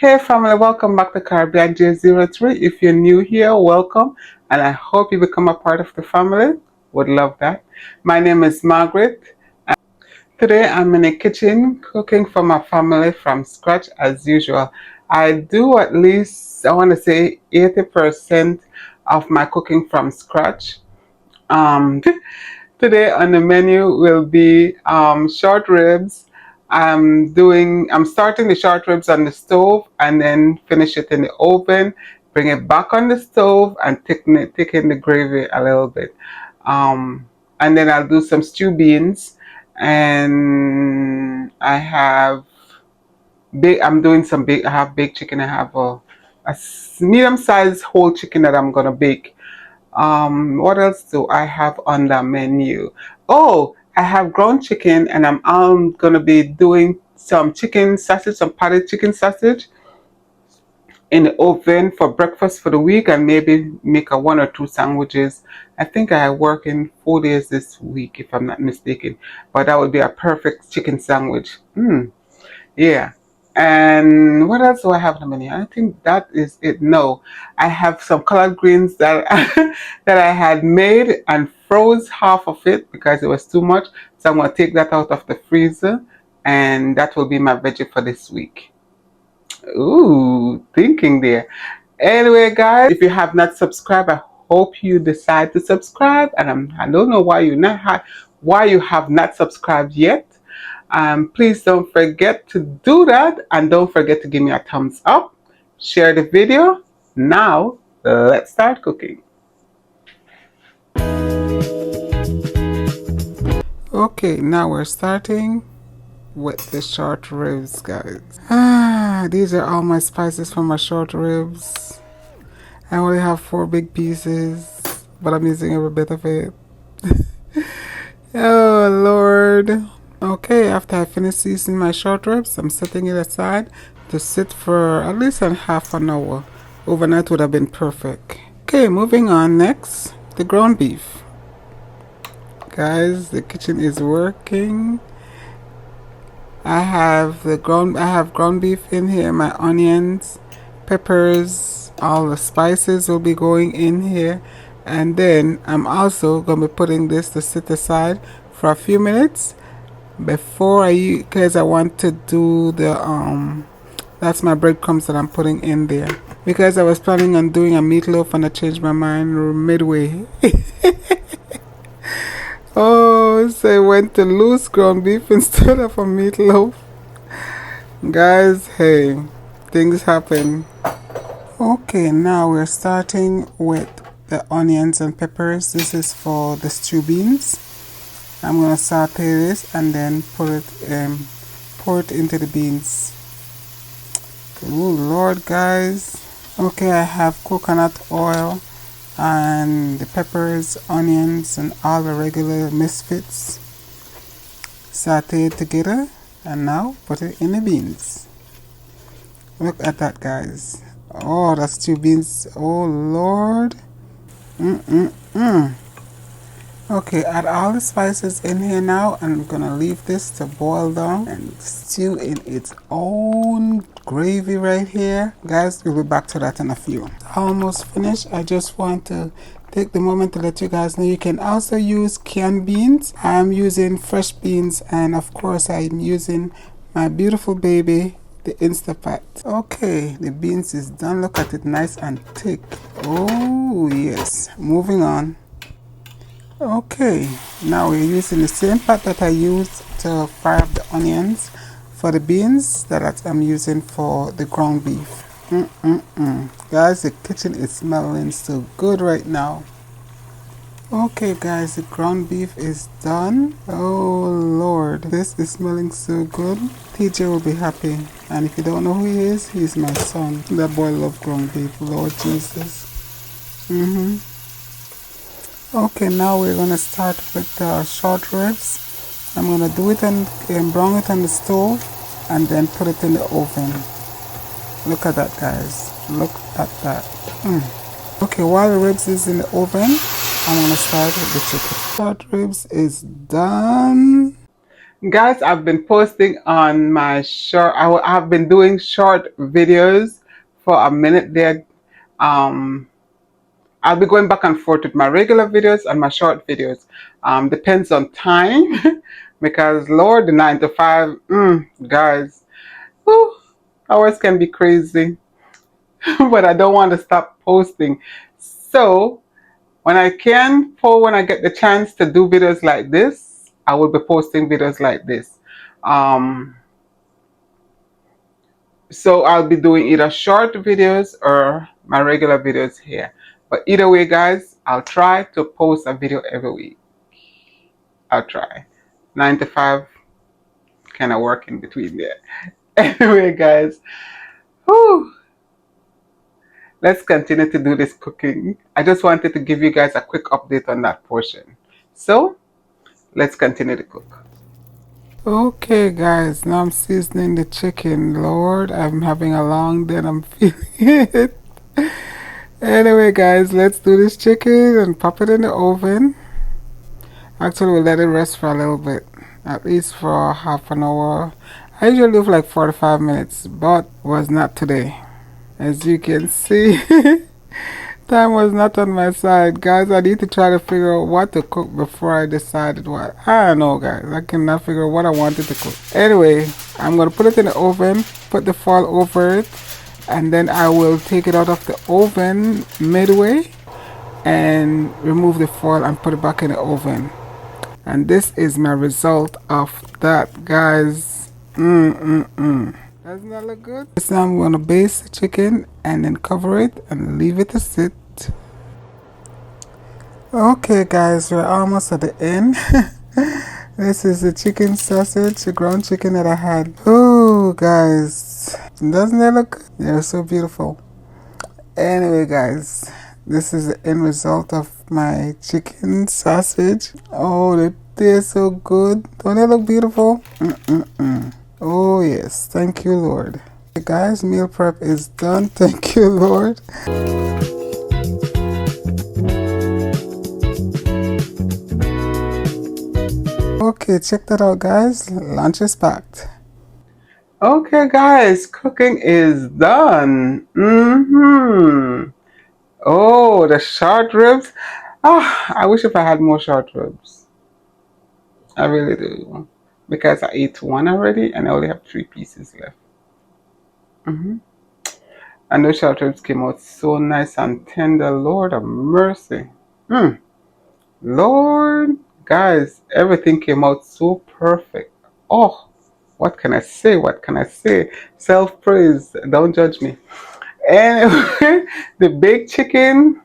Hey family, welcome back to Caribbean J03. If you're new here, welcome, and I hope you become a part of the family. Would love that. My name is Margaret. Today I'm in the kitchen cooking for my family from scratch as usual. I do at least, I want to say 80% of my cooking from scratch. Um, Today on the menu will be short ribs. I'm starting the short ribs on the stove and then finish it in the oven. Bring it back on the stove and thicken the gravy a little bit. And then I'll do some stew beans, and I'm doing some big. I have baked chicken. I have a medium-sized whole chicken that I'm gonna bake. What else do I have on the menu? Oh, I have ground chicken, and I'm gonna be doing some chicken sausage, some potted chicken sausage in the oven for breakfast for the week, and maybe make a one or two sandwiches. I think I work in 4 days this week, if I'm not mistaken. But that would be a perfect chicken sandwich. Yeah. And what else do I have on the menu? I think that is it. No, I have some collard greens that that I had made and froze half of it because it was too much. So I'm gonna take that out of the freezer, and that will be my veggie for this week. Ooh, thinking there. Anyway, guys, if you have not subscribed, I hope you decide to subscribe. And I don't know why you have not subscribed yet. Please don't forget to do that, and don't forget to give me a thumbs up. Share the video. Now, let's start cooking. Okay, now we're starting with the short ribs, guys. These are all my spices for my short ribs. I only have 4 big pieces, but I'm using every bit of it. Oh, Lord. Okay, after I finish seasoning my short ribs, I'm setting it aside to sit for at least a half an hour. Overnight would have been perfect. Okay, moving on. Next, the ground beef. Guys, the kitchen is working. I have ground beef in here, my onions, peppers, all the spices will be going in here. And then I'm also going to be putting this to sit aside for a few minutes because I want to do that's my breadcrumbs that I'm putting in there. Because I was planning on doing a meatloaf and I changed my mind midway. Oh, so I went to loose ground beef instead of a meatloaf. Guys, hey, things happen. Okay, now we're starting with the onions and peppers. This is for the stew beans. I'm gonna saute this and then pour it into the beans. Oh Lord, guys. Okay, I have coconut oil and the peppers, onions, and all the regular misfits sauteed together, and now put it in the beans. Look at that, guys. Oh, that's stew beans. Oh Lord. Okay, add all the spices in here now. I'm gonna leave this to boil down and stew in its own gravy right here. Guys, we'll be back to that in a few. Almost finished. I just want to take the moment to let you guys know you can also use canned beans. I'm using fresh beans, and of course I'm using my beautiful baby, the Instapat. Okay, the beans is done. Look at it, nice and thick. Oh yes, moving on. Okay, now we're using the same pot that I used to fry up the onions for the beans that I'm using for the ground beef. Guys, the kitchen is smelling so good right now. Okay guys, the ground beef is done. Oh Lord, this is smelling so good. TJ will be happy. And if you don't know who he is, he's my son. That boy loves ground beef, Lord Jesus. Okay, now we're gonna start with the short ribs. I'm gonna do it and brown it on the stove and then put it in the oven. Look at that, guys. Look at that. Okay, while the ribs is in the oven, I'm gonna start with the chicken. Short ribs is done. Guys, I've been posting on my short. I've been doing short videos for a minute there. Um, I'll be going back and forth with my regular videos and my short videos. Depends on time, because Lord, the 9 to 5, guys, whew, hours can be crazy. But I don't want to stop posting. So when I can, for when I get the chance to do videos like this, I will be posting videos like this. Um, so I'll be doing either short videos or my regular videos here. But either way, guys, I'll try to post a video every week. I'll try. 9 to 5 kind of work in between there. Anyway, guys, whew, let's continue to do this cooking. I just wanted to give you guys a quick update on that portion. So let's continue to cook. Okay, guys, now I'm seasoning the chicken. Lord, I'm having a long day and I'm feeling it. Anyway, guys, let's do this chicken and pop it in the oven. Actually, we'll let it rest for a little bit, at least for half an hour. I usually do for like 45 minutes, but was not today. As you can see, time was not on my side. Guys, I need to try to figure out what to cook before I decided what. I don't know, guys. I cannot figure out what I wanted to cook. Anyway, I'm going to put it in the oven, put the foil over it, and then I will take it out of the oven midway and remove the foil and put it back in the oven. And this is my result of that, guys. Doesn't that look good? So I'm going to baste the chicken and then cover it and leave it to sit. Okay, guys, we're almost at the end. This is the chicken sausage, the ground chicken that I had. Oh, guys, doesn't that look good? They're so beautiful. Anyway, guys, this is the end result of my chicken sausage. Oh, they taste so good. Don't they look beautiful? Oh, yes. Thank you, Lord. Hey, guys, meal prep is done. Thank you, Lord. Okay, check that out, guys. Lunch is packed. Okay, guys, cooking is done. Oh, the short ribs. I wish if I had more short ribs. I really do. Because I ate one already and I only have 3 pieces left. And those short ribs came out so nice and tender. Lord of mercy. Lord, guys, everything came out so perfect. Oh, what can I say? What can I say? Self-praise. Don't judge me. Anyway, the baked chicken.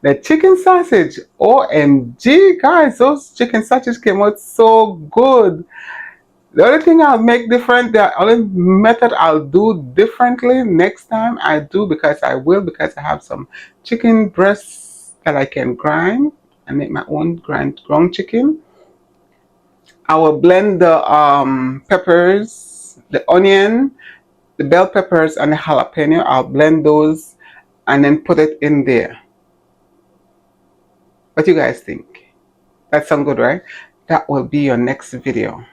The chicken sausage. OMG, guys, those chicken sausages came out so good. The only thing I'll make different, the only method I'll do differently next time I do, because I have some chicken breasts that I can grind and make my own ground chicken. I will blend the peppers, the onion, the bell peppers, and the jalapeno. I'll blend those and then put it in there. What do you guys think? That sounds good, right? That will be your next video.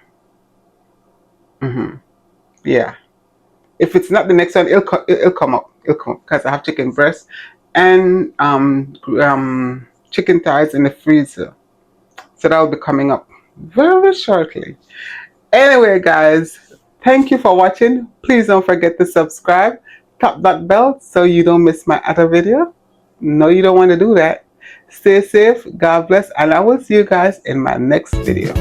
Yeah. If it's not the next one, it'll come up. It'll come up because I have chicken breast and chicken thighs in the freezer. So that will be coming up very shortly. Anyway, guys, thank you for watching. Please don't forget to subscribe. Tap that bell so you don't miss my other video. No, you don't want to do that. Stay safe. God bless. And I will see you guys in my next video.